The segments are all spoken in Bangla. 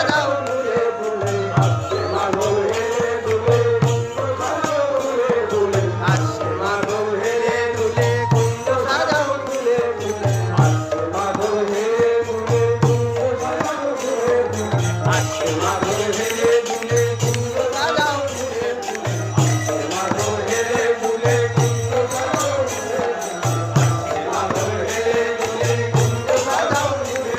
সাজাও দুলে দুলে আসছে মাধব হেলে দুলে আসছে মাধব হেলে দুলে কুঞ্জ সাজাও দুলে দুলে আসছে মাধব হেলে দুলে কুঞ্জ সাজাও দুলে দুলে আসছে মাধব হেলে দুলে কুঞ্জ সাজাও দুলে দুলে আসছে মাধব হেলে দুলে কুঞ্জ সাজাও দুলে দুলে মাধব হেলে দুলে কুঞ্জ সাজাও দুলে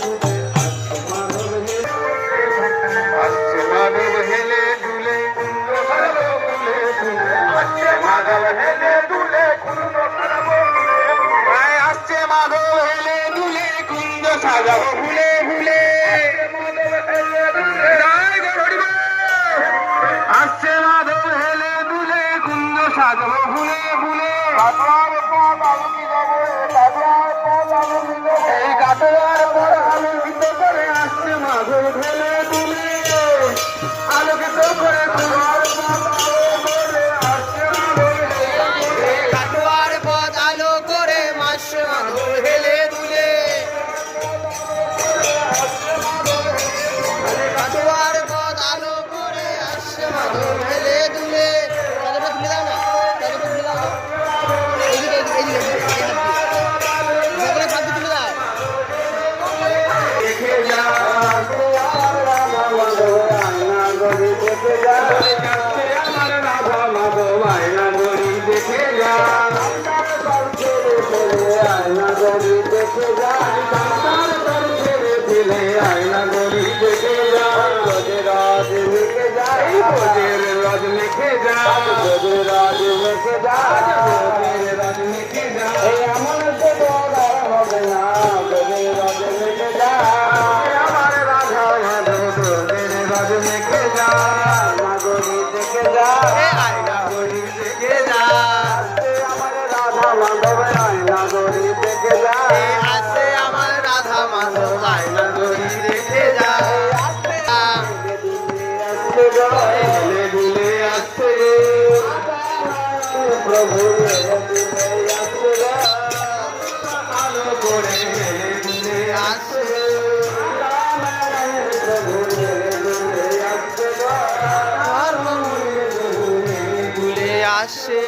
দুলে আসছে মাধব হেলে দুলে কুঞ্জ সাজাও দুলে দুলে আসছে মাধব হেলে আসছে মাধব হেলে দুলে কুঞ্জ সাজাও দুলে দুলে আসছে মাধব হেলে দুলে কুঞ্জ সাজাও আসছে মাধব হেলে দুলে কুঞ্জ সাজাও ভুলে ভুলে আসছে মাধব হেলে দুলে কুঞ্জ সাজাও ভুলে ভুলে এই কাটোয়ার পর আলোকিত করে আসছে মাধব হেলে দুলে আলোকিত করে তোমার কাটোয়ার পথ আলো করে মাসে মাধব হেলে দুলে কাটোয়ার পথ আলো করে আসছে মাধব হেলে দুলে তাদেরটা তুলে দাও না তাদেরটা তুলে দাও এইদিকে এইদিকে এইদিকে সাথে তুলে দাও দেখে যা দেখে যা আমার রাধা মাধব আয়না গড়ি দেখে যা আয়না গড়ি দেখে যা আয়না গড়ি দেখে যা রোজের রাজ লিখে যা রোজের রাজ লিখে যা রোজের রাজ লিখে যা রোজের রাজ লিখে যা এই আমার তো হবে না রোজের রাজ লিখে যা আমার রাধা মাধব রোজের রাজ লিখে যা আয়না গড়ি দেখে যা আয়না গড়ি দেখে যা আমার রাধা মাধব আয়না গড়ি দেখে যা আসে আমার রাধা মাধব আয়না গড়ি দেখে যা হেলে দুলে আসছে প্রভু আলো করে হেলে দুলে আসছে প্রভু দুলে আসছে